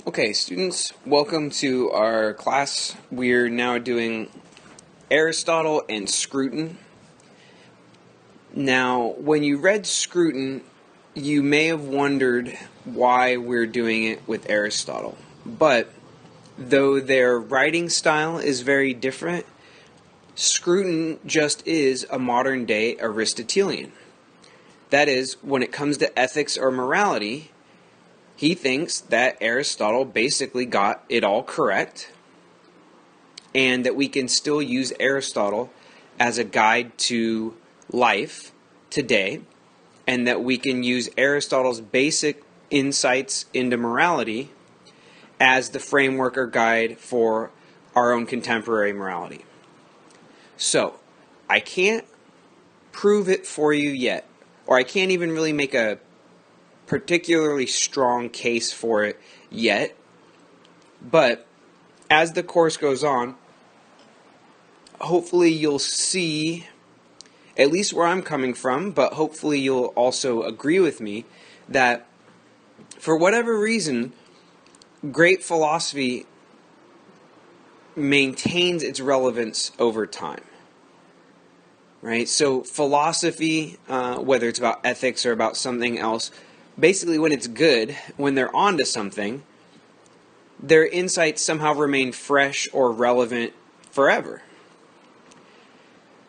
Okay, students, welcome to our class. We're now doing Aristotle and Scruton. Now, when you read Scruton, you may have wondered why we're doing it with Aristotle. But, though their writing style is very different, Scruton just is a modern-day Aristotelian. That is, when it comes to ethics or morality, he thinks that Aristotle basically got it all correct, and that we can still use Aristotle as a guide to life today, and that we can use Aristotle's basic insights into morality as the framework or guide for our own contemporary morality. So, I can't prove it for you yet, or I can't even really make a particularly strong case for it yet, but as the course goes on, hopefully you'll see at least where I'm coming from, but hopefully you'll also agree with me that for whatever reason, great philosophy maintains its relevance over time. Right? So philosophy, whether it's about ethics or about something else, basically when it's good, when they're onto something, their insights somehow remain fresh or relevant forever.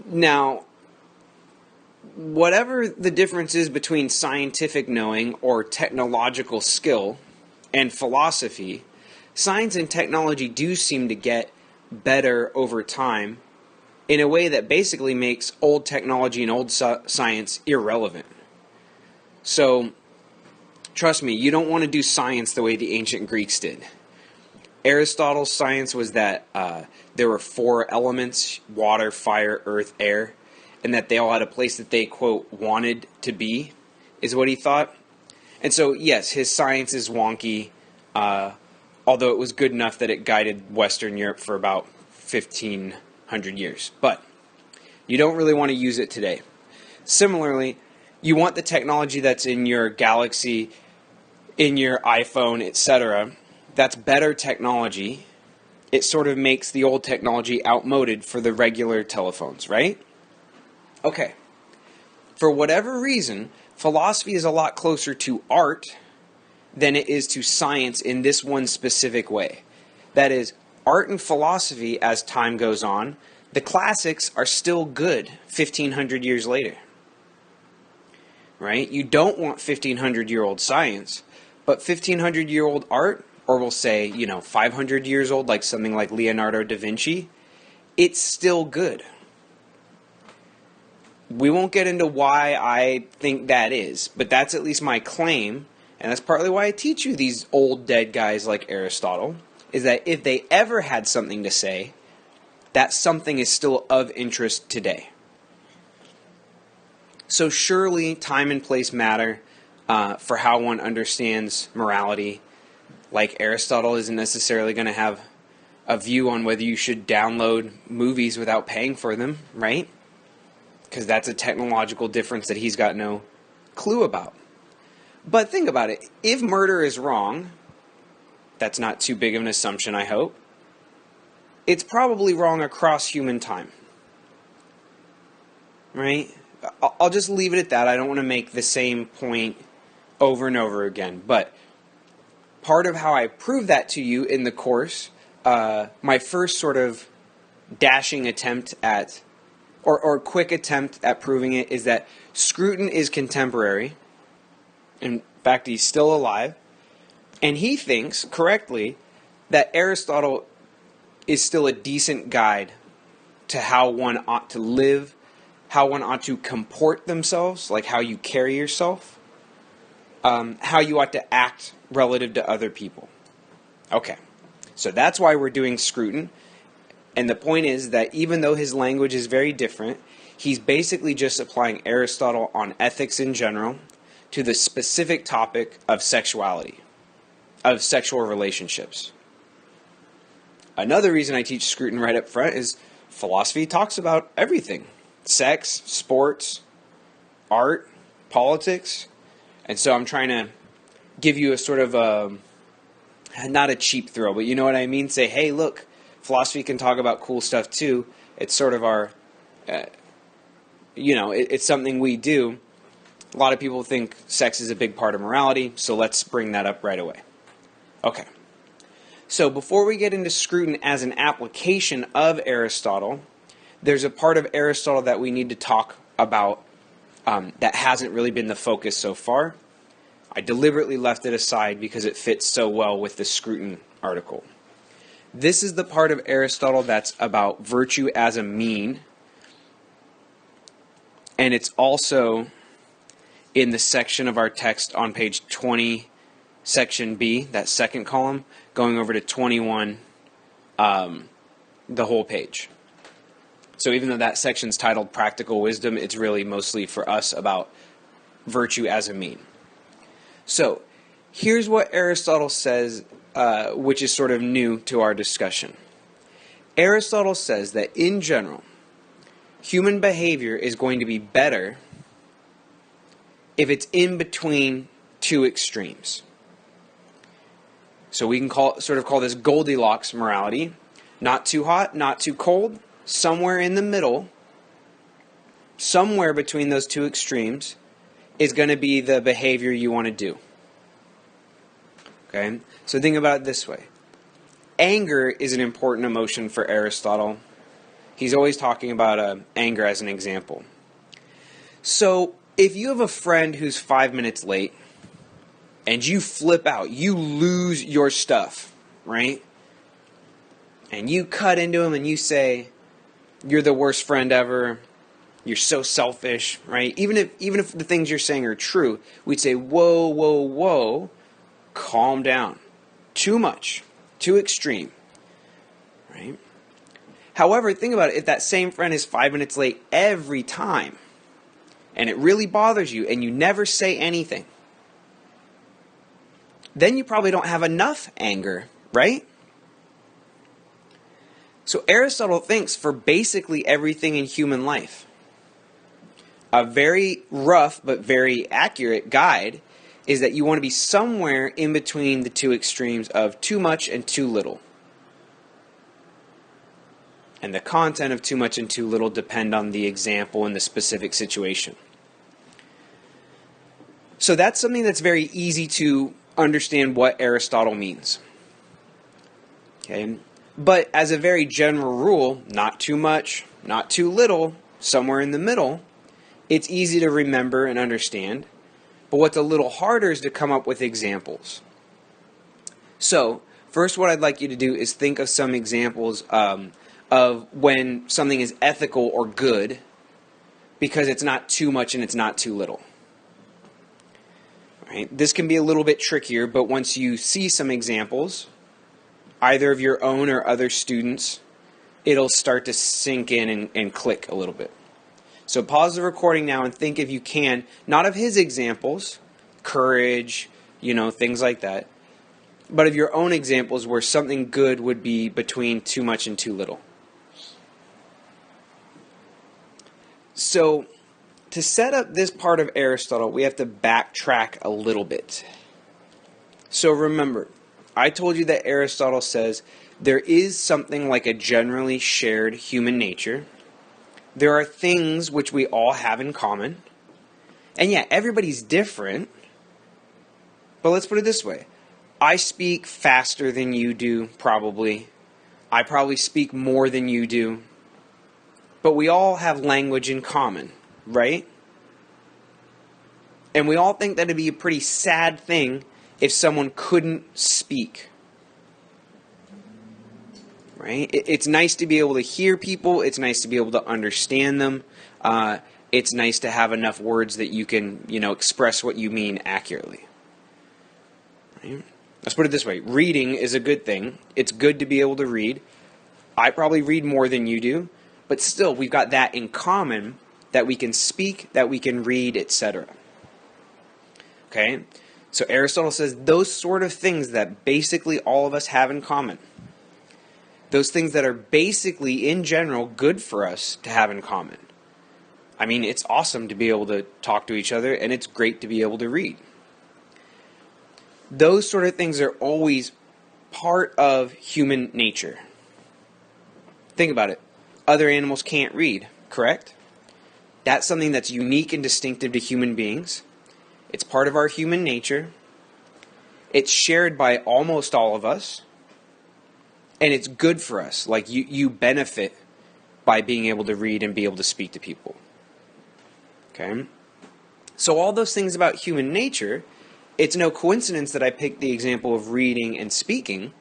Now, whatever the difference is between scientific knowing or technological skill and philosophy, science and technology do seem to get better over time in a way that basically makes old technology and old science irrelevant. So, trust me, you don't want to do science the way the ancient Greeks did. Aristotle's science was that there were four elements: water, fire, earth, air, and that they all had a place that they, quote, wanted to be, is what he thought. And so, yes, his science is wonky, although it was good enough that it guided Western Europe for about 1,500 years. But you don't really want to use it today. Similarly, you want the technology that's in your Galaxy, in your iPhone, etc. That's better technology. It sort of makes the old technology outmoded for the regular telephones, right? Okay. For whatever reason, philosophy is a lot closer to art than it is to science in this one specific way. That is, art and philosophy, as time goes on, the classics are still good 1,500 years later. Right? You don't want 1,500-year-old science, but 1,500-year-old art, or we'll say, 500 years old, like something like Leonardo da Vinci, it's still good. We won't get into why I think that is, but that's at least my claim, and that's partly why I teach you these old dead guys like Aristotle, is that if they ever had something to say, that something is still of interest today. So surely time and place matter for how one understands morality. Like Aristotle isn't necessarily going to have a view on whether you should download movies without paying for them, right? Because that's a technological difference that he's got no clue about. But think about it. If murder is wrong, that's not too big of an assumption, I hope, it's probably wrong across human time. Right? I'll just leave it at that. I don't want to make the same point over and over again. But part of how I prove that to you in the course, my first sort of dashing attempt at, or quick attempt at proving it, is that Scruton is contemporary. In fact, he's still alive. And he thinks, correctly, that Aristotle is still a decent guide to how one ought to live, how one ought to comport themselves, like how you carry yourself, how you ought to act relative to other people. Okay, so that's why we're doing Scruton. And the point is that even though his language is very different, he's basically just applying Aristotle on ethics in general to the specific topic of sexuality, of sexual relationships. Another reason I teach Scruton right up front is philosophy talks about everything. Sex, sports, art, politics. And so I'm trying to give you a sort of not a cheap thrill, but you know what I mean? Say, hey, look, philosophy can talk about cool stuff too. It's sort of our, it's something we do. A lot of people think sex is a big part of morality, so let's bring that up right away. Okay. So before we get into Scruton as an application of Aristotle, there's a part of Aristotle that we need to talk about that hasn't really been the focus so far. I deliberately left it aside because it fits so well with the Scruton article. This is the part of Aristotle that's about virtue as a mean, and it's also in the section of our text on page 20, section B, that second column, going over to 21, the whole page. So even though that section's titled Practical Wisdom, it's really mostly for us about virtue as a mean. So here's what Aristotle says, which is sort of new to our discussion. Aristotle says that in general, human behavior is going to be better if it's in between two extremes. So we can call this Goldilocks morality. Not too hot, not too cold, somewhere in the middle, somewhere between those two extremes is going to be the behavior you want to do. Okay? So think about it this way. Anger is an important emotion for Aristotle. He's always talking about anger as an example. So if you have a friend who's 5 minutes late and you flip out, you lose your stuff, right? And you cut into him and you say, you're the worst friend ever, you're so selfish, right? Even if the things you're saying are true, we'd say, whoa, whoa, whoa, calm down. Too much, too extreme, right? However, think about it, if that same friend is 5 minutes late every time, and it really bothers you, and you never say anything, then you probably don't have enough anger, right? So Aristotle thinks for basically everything in human life, a very rough but very accurate guide is that you want to be somewhere in between the two extremes of too much and too little. And the content of too much and too little depend on the example and the specific situation. So that's something that's very easy to understand what Aristotle means. Okay? But as a very general rule, not too much, not too little, somewhere in the middle, it's easy to remember and understand. But what's a little harder is to come up with examples. So, first what I'd like you to do is think of some examples of when something is ethical or good because it's not too much and it's not too little. Right? This can be a little bit trickier, but once you see some examples, either of your own or other students, it'll start to sink in and click a little bit. So pause the recording now and think, if you can, not of his examples, courage, things like that, but of your own examples where something good would be between too much and too little. So to set up this part of Aristotle, we have to backtrack a little bit. So remember, I told you that Aristotle says there is something like a generally shared human nature. There are things which we all have in common. And yeah, everybody's different. But let's put it this way. I speak faster than you do, probably. I probably speak more than you do. But we all have language in common, right? And we all think that it'd be a pretty sad thing if someone couldn't speak. Right? It's nice to be able to hear people. It's nice to be able to understand them. It's nice to have enough words that you can, express what you mean accurately. Right? Let's put it this way. Reading is a good thing. It's good to be able to read. I probably read more than you do, but still, we've got that in common, that we can speak, that we can read, etc. Okay? So Aristotle says those sort of things that basically all of us have in common, those things that are basically, in general, good for us to have in common. I mean, it's awesome to be able to talk to each other, and it's great to be able to read. Those sort of things are always part of human nature. Think about it. Other animals can't read, correct? That's something that's unique and distinctive to human beings. It's part of our human nature. It's shared by almost all of us. And it's good for us. Like you benefit by being able to read and be able to speak to people. Okay? So all those things about human nature, it's no coincidence that I picked the example of reading and speaking.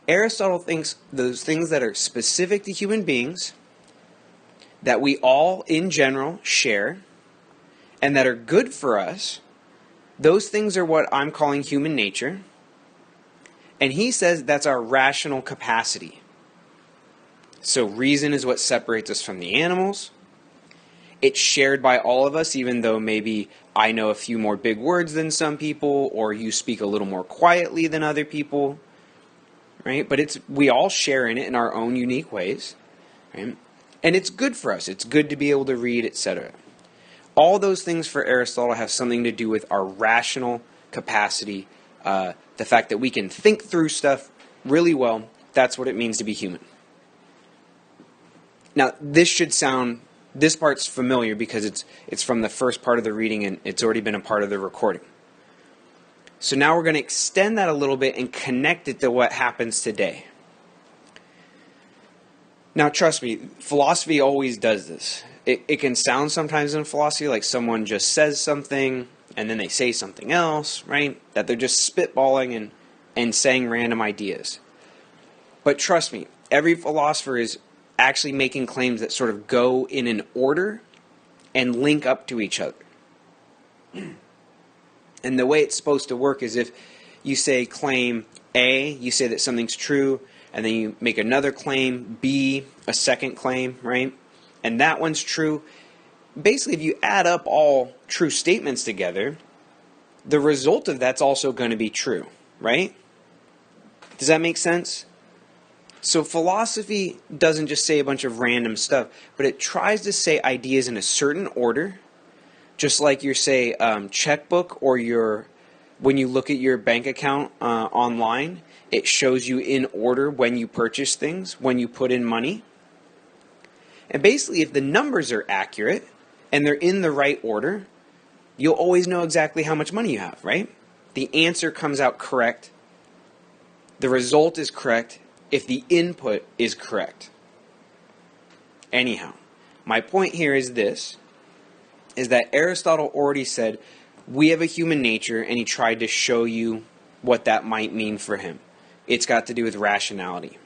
Aristotle thinks those things that are specific to human beings, that we all in general share, and that are good for us, those things are what I'm calling human nature. And he says that's our rational capacity. So reason is what separates us from the animals. It's shared by all of us, even though maybe I know a few more big words than some people, or you speak a little more quietly than other people, right? But we all share in it in our own unique ways, right? And it's good for us. It's good to be able to read, etc. All those things for Aristotle have something to do with our rational capacity, the fact that we can think through stuff really well. That's what it means to be human. Now, this part's familiar because it's from the first part of the reading and it's already been a part of the recording. So now we're going to extend that a little bit and connect it to what happens today. Now, trust me, philosophy always does this. It can sound sometimes in philosophy like someone just says something and then they say something else, right? That they're just spitballing and saying random ideas. But trust me, every philosopher is actually making claims that sort of go in an order and link up to each other. And the way it's supposed to work is if you say claim A, you say that something's true, and then you make another claim, B, a second claim, right? And that one's true. Basically, if you add up all true statements together, the result of that's also going to be true, right? Does that make sense? So philosophy doesn't just say a bunch of random stuff, but it tries to say ideas in a certain order, just like your, say, checkbook or when you look at your bank account online, it shows you in order when you purchase things, when you put in money. And basically, if the numbers are accurate and they're in the right order, you'll always know exactly how much money you have, right? The answer comes out correct. The result is correct if the input is correct. Anyhow, my point here is this, is that Aristotle already said we have a human nature, and he tried to show you what that might mean for him. It's got to do with rationality.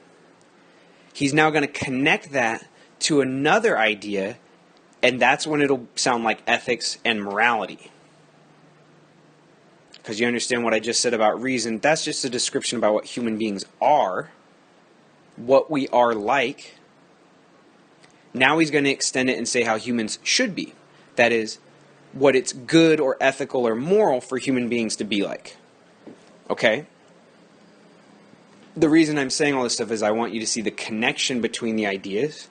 He's now going to connect that to another idea, and that's when it'll sound like ethics and morality. Because you understand what I just said about reason, that's just a description about what human beings are, what we are like. Now he's going to extend it and say how humans should be. That is, what it's good or ethical or moral for human beings to be like. Okay? The reason I'm saying all this stuff is I want you to see the connection between the ideas.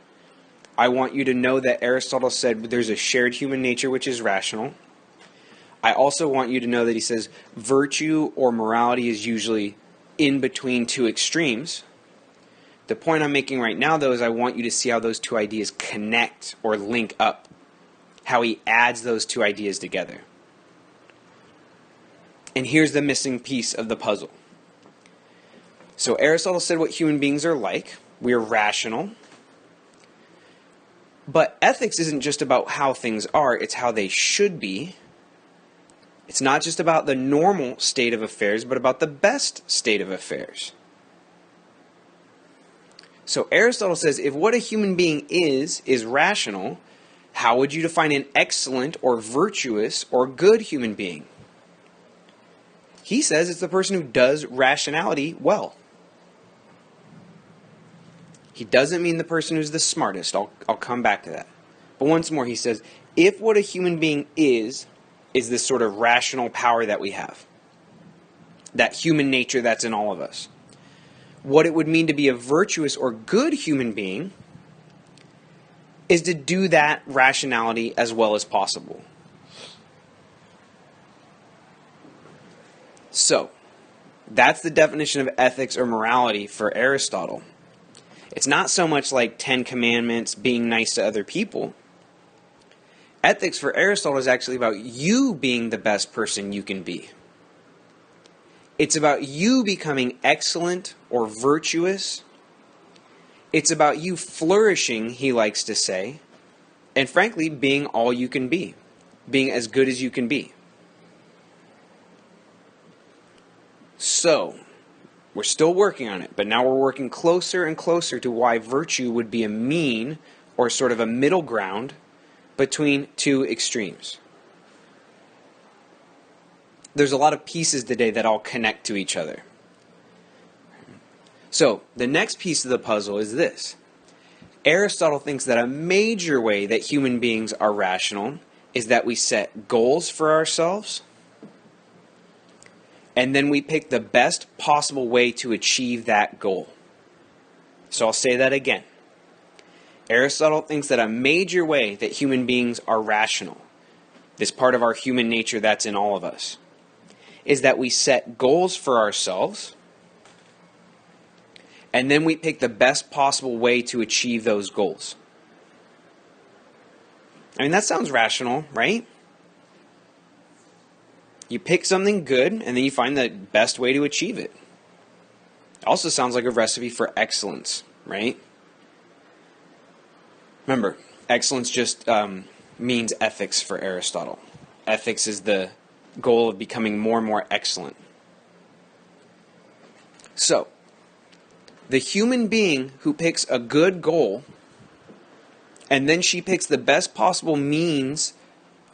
I want you to know that Aristotle said there's a shared human nature which is rational. I also want you to know that he says virtue or morality is usually in between two extremes. The point I'm making right now, though, is I want you to see how those two ideas connect or link up. How he adds those two ideas together. And here's the missing piece of the puzzle. So Aristotle said what human beings are like. We're rational. But ethics isn't just about how things are, it's how they should be. It's not just about the normal state of affairs, but about the best state of affairs. So Aristotle says if what a human being is rational, how would you define an excellent or virtuous or good human being? He says it's the person who does rationality well. He doesn't mean the person who's the smartest. I'll come back to that. But once more, he says, if what a human being is this sort of rational power that we have, that human nature that's in all of us, what it would mean to be a virtuous or good human being is to do that rationality as well as possible. So, That's the definition of ethics or morality for Aristotle. It's not so much like 10 Commandments, being nice to other people. Ethics for Aristotle is actually about you being the best person you can be. It's about you becoming excellent or virtuous. It's about you flourishing, he likes to say, and frankly, being all you can be, being as good as you can be. So, we're still working on it, but now we're working closer and closer to why virtue would be a mean or sort of a middle ground between two extremes. There's a lot of pieces today that all connect to each other. So, the next piece of the puzzle is this. Aristotle thinks that a major way that human beings are rational is that we set goals for ourselves, and then we pick the best possible way to achieve that goal. So I'll say that again. Aristotle thinks that a major way that human beings are rational, this part of our human nature that's in all of us, is that we set goals for ourselves, and then we pick the best possible way to achieve those goals. I mean, that sounds rational, right? You pick something good, and then you find the best way to achieve it. It also sounds like a recipe for excellence, right? Remember, excellence just means ethics for Aristotle. Ethics is the goal of becoming more and more excellent. So, the human being who picks a good goal, and then she picks the best possible means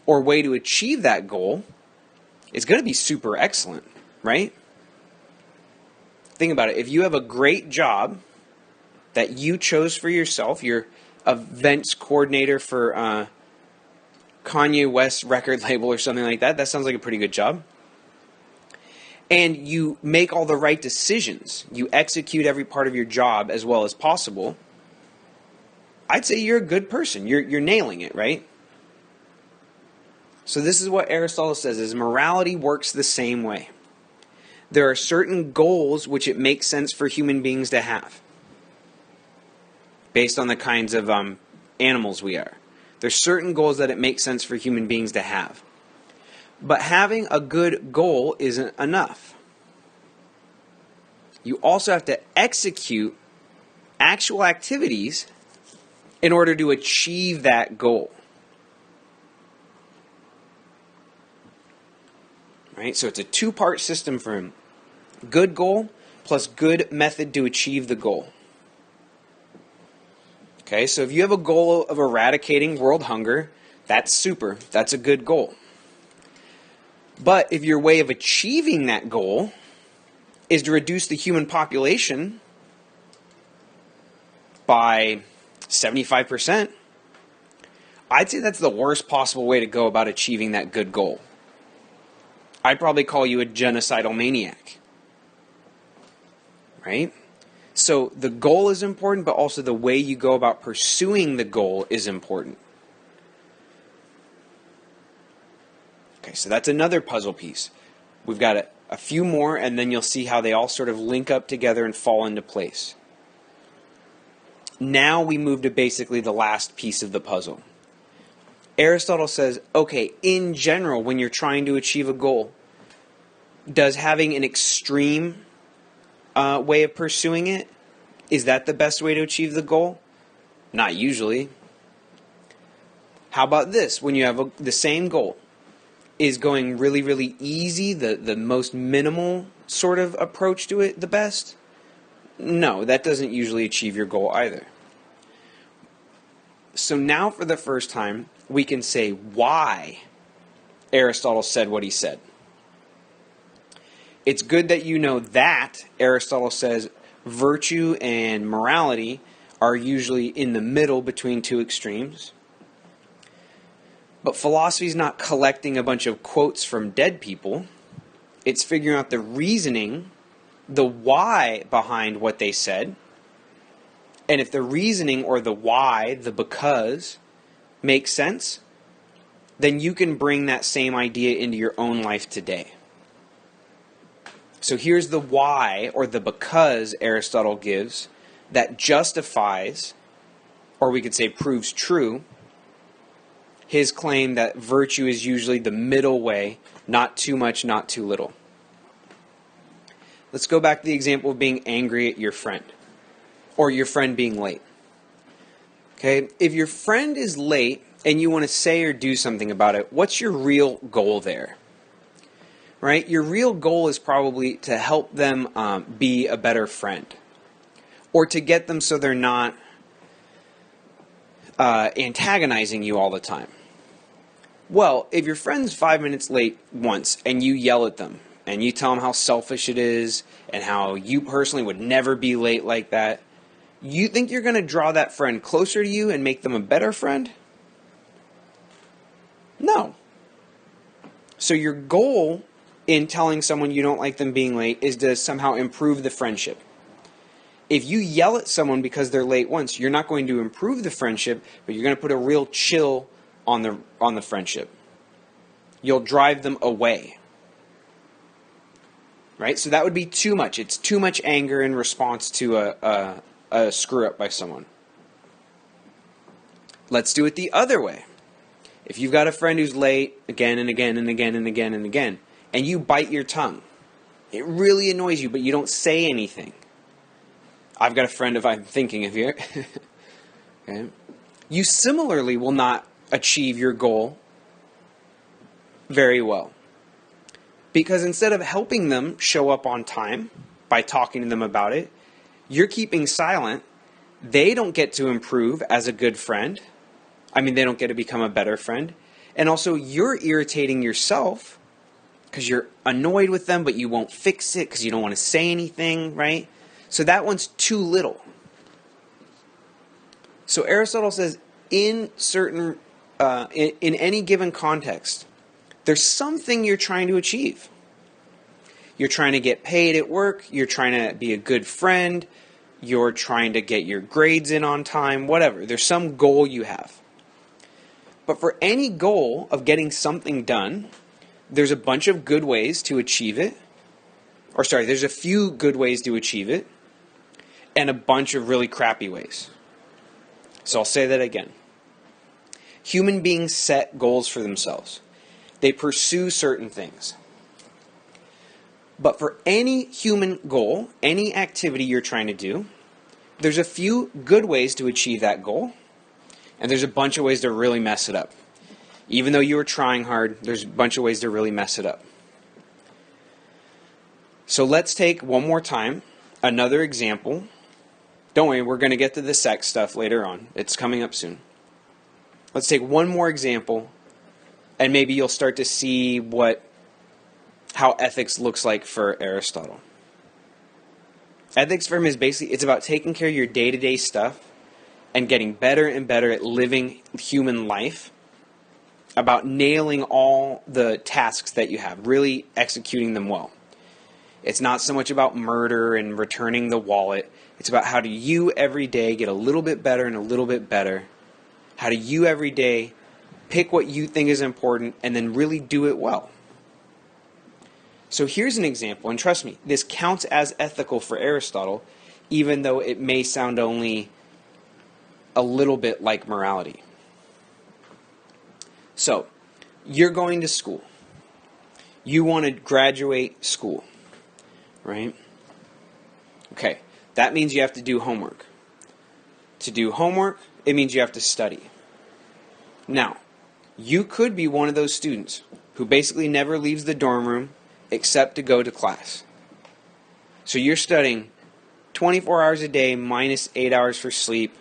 or way to achieve that goal, is going to be super excellent, right? Think about it. If you have a great job that you chose for yourself, you're events coordinator for Kanye West record label or something like that, that sounds like a pretty good job. And you make all the right decisions, you execute every part of your job as well as possible, I'd say you're a good person. You're nailing it, right? So this is what Aristotle says, is morality works the same way. There are certain goals which it makes sense for human beings to have, based on the kinds of animals we are. There's certain goals that it makes sense for human beings to have. But having a good goal isn't enough. You also have to execute actual activities in order to achieve that goal. Right? So it's a two-part system for him. Good goal plus good method to achieve the goal. Okay, so if you have a goal of eradicating world hunger, that's super. That's a good goal. But if your way of achieving that goal is to reduce the human population by 75%, I'd say that's the worst possible way to go about achieving that good goal. I'd probably call you a genocidal maniac. Right? So the goal is important, but also the way you go about pursuing the goal is important. Okay, so that's another puzzle piece. We've got a few more, and then you'll see how they all sort of link up together and fall into place. Now we move to basically the last piece of the puzzle. Aristotle says, okay, in general, when you're trying to achieve a goal, does having an extreme way of pursuing it, is that the best way to achieve the goal? Not usually. How about this? When you have the same goal, is going really, really easy, the most minimal sort of approach to it, the best? No, that doesn't usually achieve your goal either. So now for the first time, we can say why Aristotle said what he said. It's good that you know that Aristotle says virtue and morality are usually in the middle between two extremes. But philosophy is not collecting a bunch of quotes from dead people. It's figuring out the reasoning, the why behind what they said. And if the reasoning or the why, the because, makes sense, then you can bring that same idea into your own life today. So here's the why, or the because, Aristotle gives that justifies, or we could say proves true, his claim that virtue is usually the middle way, not too much, not too little. Let's go back to the example of being angry at your friend, or your friend being late. Okay, if your friend is late and you want to say or do something about it, what's your real goal there? Right? Your real goal is probably to help them be a better friend, or to get them so they're not antagonizing you all the time. Well, if your friend's 5 minutes late once and you yell at them and you tell them how selfish it is and how you personally would never be late like that, you think you're going to draw that friend closer to you and make them a better friend? No. So your goal in telling someone you don't like them being late is to somehow improve the friendship. If you yell at someone because they're late once, you're not going to improve the friendship, but you're going to put a real chill on the friendship. You'll drive them away. Right? So that would be too much. It's too much anger in response to a screw up by someone. Let's do it the other way. If you've got a friend who's late again and again and again and again and again, and you bite your tongue, it really annoys you, but you don't say anything. I've got a friend, if I'm thinking of you. Okay. You similarly will not achieve your goal very well. Because instead of helping them show up on time by talking to them about it, you're keeping silent. They don't get to improve as a good friend. I mean, they don't get to become a better friend. And also, you're irritating yourself because you're annoyed with them, but you won't fix it because you don't want to say anything, right? So that one's too little. So Aristotle says, in certain, in any given context, there's something you're trying to achieve. You're trying to get paid at work. You're trying to be a good friend. You're trying to get your grades in on time, whatever. There's some goal you have. But for any goal of getting something done, there's a bunch of good ways to achieve it. Or sorry, there's a few good ways to achieve it, and a bunch of really crappy ways. So I'll say that again. Human beings set goals for themselves. They pursue certain things. But for any human goal, any activity you're trying to do, there's a few good ways to achieve that goal, and there's a bunch of ways to really mess it up. Even though you were trying hard, there's a bunch of ways to really mess it up. So let's take one more time another example. Don't worry, we're going to get to the sex stuff later on. It's coming up soon. Let's take one more example, and maybe you'll start to see how ethics looks like for Aristotle. Ethics for him is basically, it's about taking care of your day-to-day stuff and getting better and better at living human life, about nailing all the tasks that you have, really executing them well. It's not so much about murder and returning the wallet. It's about how do you every day get a little bit better and a little bit better. How do you every day pick what you think is important and then really do it well. So here's an example, and trust me, this counts as ethical for Aristotle, even though it may sound only a little bit like morality. So, you're going to school. You want to graduate school, right? Okay, that means you have to do homework. To do homework, it means you have to study. Now, you could be one of those students who basically never leaves the dorm room except to go to class. So you're studying 24 hours a day minus 8 hours for sleep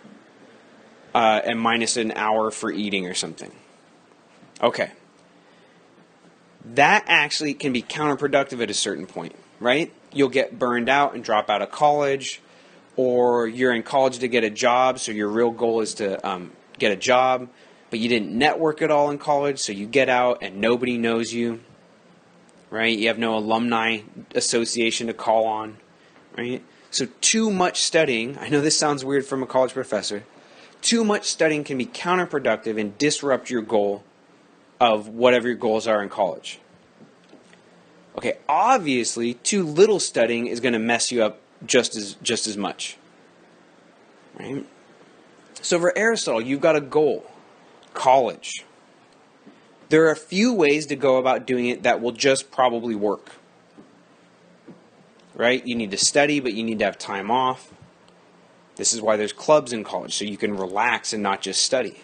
and minus an hour for eating or something. Okay. That actually can be counterproductive at a certain point, right? You'll get burned out and drop out of college, or you're in college to get a job, so your real goal is to get a job, but you didn't network at all in college, so you get out and nobody knows you, right? You have no alumni association to call on, right? So too much studying, I know this sounds weird from a college professor, too much studying can be counterproductive and disrupt your goal of whatever your goals are in college. Okay, obviously, too little studying is going to mess you up just as much. Right? So for Aristotle, you've got a goal, college. There are a few ways to go about doing it that will just probably work. Right? You need to study, but you need to have time off. This is why there's clubs in college, so you can relax and not just study.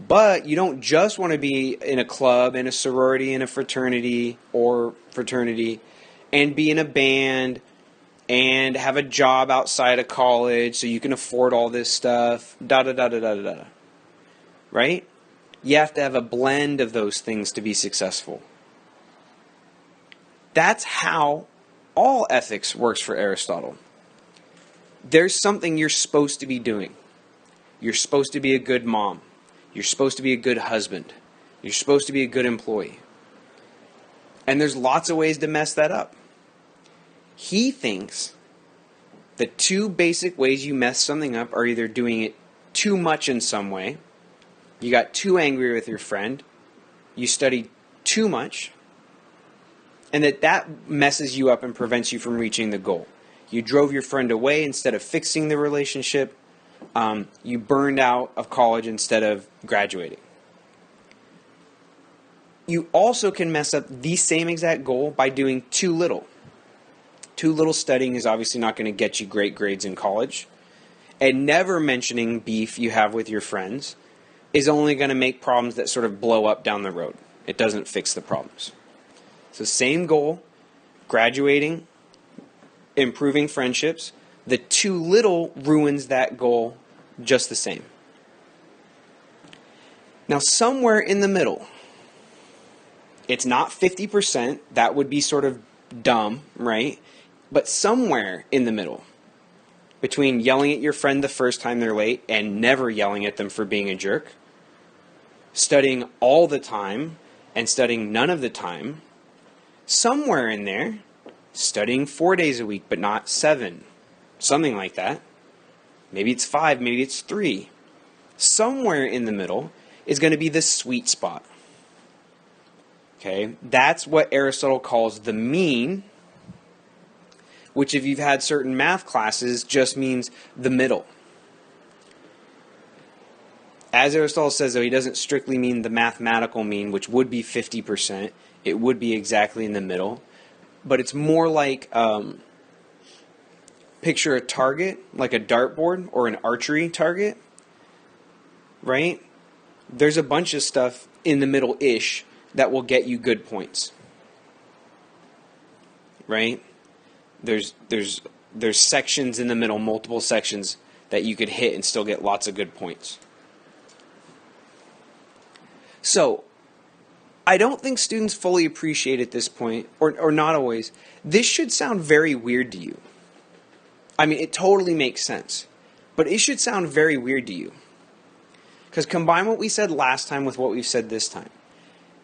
But you don't just want to be in a club, in a sorority, in a fraternity, and be in a band, and have a job outside of college so you can afford all this stuff, da-da-da-da-da-da-da. Right? You have to have a blend of those things to be successful. That's how all ethics works for Aristotle. There's something you're supposed to be doing. You're supposed to be a good mom. You're supposed to be a good husband. You're supposed to be a good employee. And there's lots of ways to mess that up. He thinks the two basic ways you mess something up are either doing it too much in some way, you got too angry with your friend, you studied too much, and that messes you up and prevents you from reaching the goal. You drove your friend away instead of fixing the relationship. You burned out of college instead of graduating. You also can mess up the same exact goal by doing too little. Too little studying is obviously not going to get you great grades in college. And never mentioning beef you have with your friends is only going to make problems that sort of blow up down the road. It doesn't fix the problems. So same goal, graduating, improving friendships. The too little ruins that goal just the same. Now, somewhere in the middle, it's not 50%, that would be sort of dumb, right? But somewhere in the middle, between yelling at your friend the first time they're late and never yelling at them for being a jerk, studying all the time and studying none of the time, somewhere in there, studying 4 days a week but not 7, something like that. Maybe it's 5, maybe it's 3. Somewhere in the middle is going to be the sweet spot. Okay, that's what Aristotle calls the mean, which if you've had certain math classes just means the middle. As Aristotle says, though, he doesn't strictly mean the mathematical mean, which would be 50%. It would be exactly in the middle. But it's more like, picture a target, like a dartboard or an archery target, right? There's a bunch of stuff in the middle-ish that will get you good points, right? There's sections in the middle, multiple sections that you could hit and still get lots of good points. So, I don't think students fully appreciate at this point, or not always, this should sound very weird to you. I mean, it totally makes sense, but it should sound very weird to you. Because combine what we said last time with what we've said this time.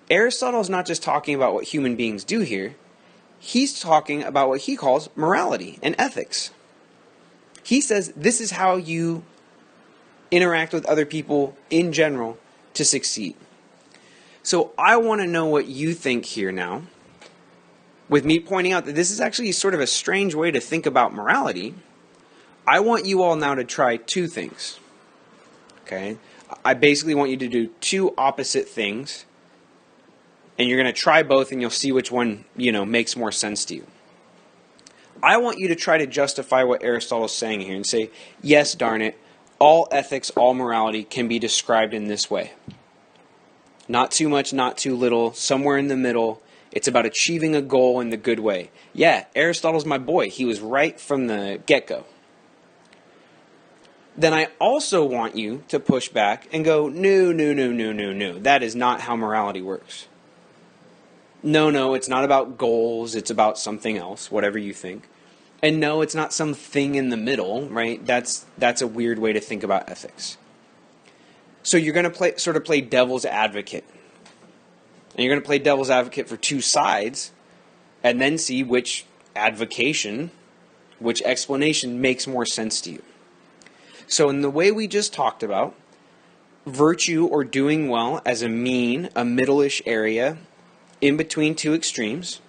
Aristotle is not just talking about what human beings do here. He's talking about what he calls morality and ethics. He says this is how you interact with other people in general to succeed. So I want to know what you think here now, with me pointing out that this is actually sort of a strange way to think about morality. I want you all now to try two things. Okay? I basically want you to do two opposite things, and you're going to try both and you'll see which one, makes more sense to you. I want you to try to justify what Aristotle is saying here and say, yes, darn it, all ethics, all morality can be described in this way. Not too much, not too little, somewhere in the middle. It's about achieving a goal in the good way. Yeah, Aristotle's my boy. He was right from the get-go. Then I also want you to push back and go, no. That is not how morality works. No, it's not about goals. It's about something else, whatever you think. And no, it's not something in the middle, right? That's a weird way to think about ethics. So you're going to play devil's advocate. And you're going to play devil's advocate for two sides and then see which explanation makes more sense to you. So in the way we just talked about, virtue or doing well as a mean, a middle-ish area, in between two extremes,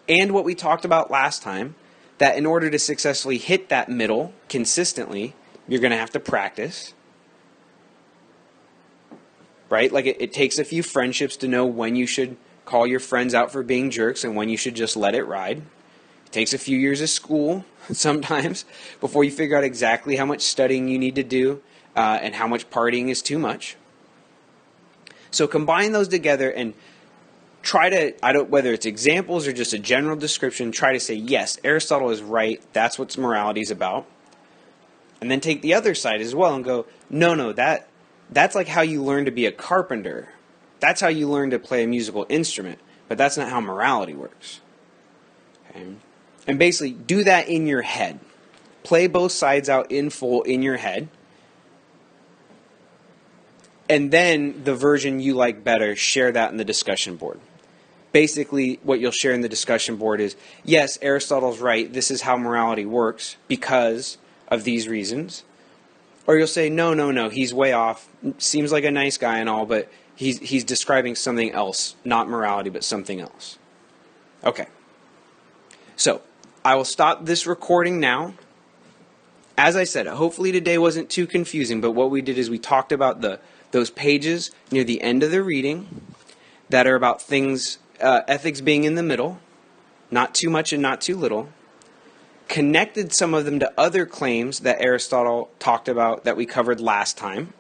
and what we talked about last time, that in order to successfully hit that middle consistently, you're going to have to practice. Right? Like it takes a few friendships to know when you should call your friends out for being jerks and when you should just let it ride. It takes a few years of school sometimes before you figure out exactly how much studying you need to do and how much partying is too much. So combine those together and try to, whether it's examples or just a general description, try to say, yes, Aristotle is right. That's what morality is about. And then take the other side as well and go, no, that's like how you learn to be a carpenter. That's how you learn to play a musical instrument. But that's not how morality works. Okay? And basically, do that in your head. Play both sides out in full in your head. And then the version you like better, share that in the discussion board. Basically, what you'll share in the discussion board is, yes, Aristotle's right. This is how morality works because of these reasons. Or you'll say, no, he's way off. Seems like a nice guy and all, but he's describing something else. Not morality, but something else. Okay. So, I will stop this recording now. As I said, hopefully today wasn't too confusing, but what we did is we talked about those pages near the end of the reading that are about things, ethics being in the middle, not too much and not too little. Connected some of them to other claims that Aristotle talked about that we covered last time.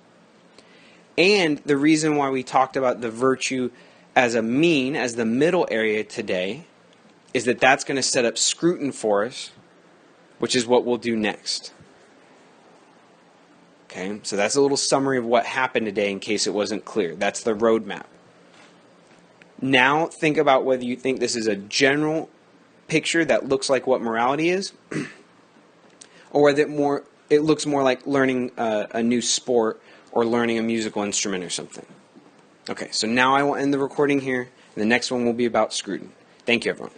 And the reason why we talked about the virtue as a mean, as the middle area today, is that that's going to set up Scruton for us, which is what we'll do next. Okay, so that's a little summary of what happened today in case it wasn't clear. That's the roadmap. Now think about whether you think this is a general picture that looks like what morality is, or whether it looks more like learning a new sport or learning a musical instrument or something. Okay, so now I will end the recording here, and the next one will be about Scruton. Thank you, everyone.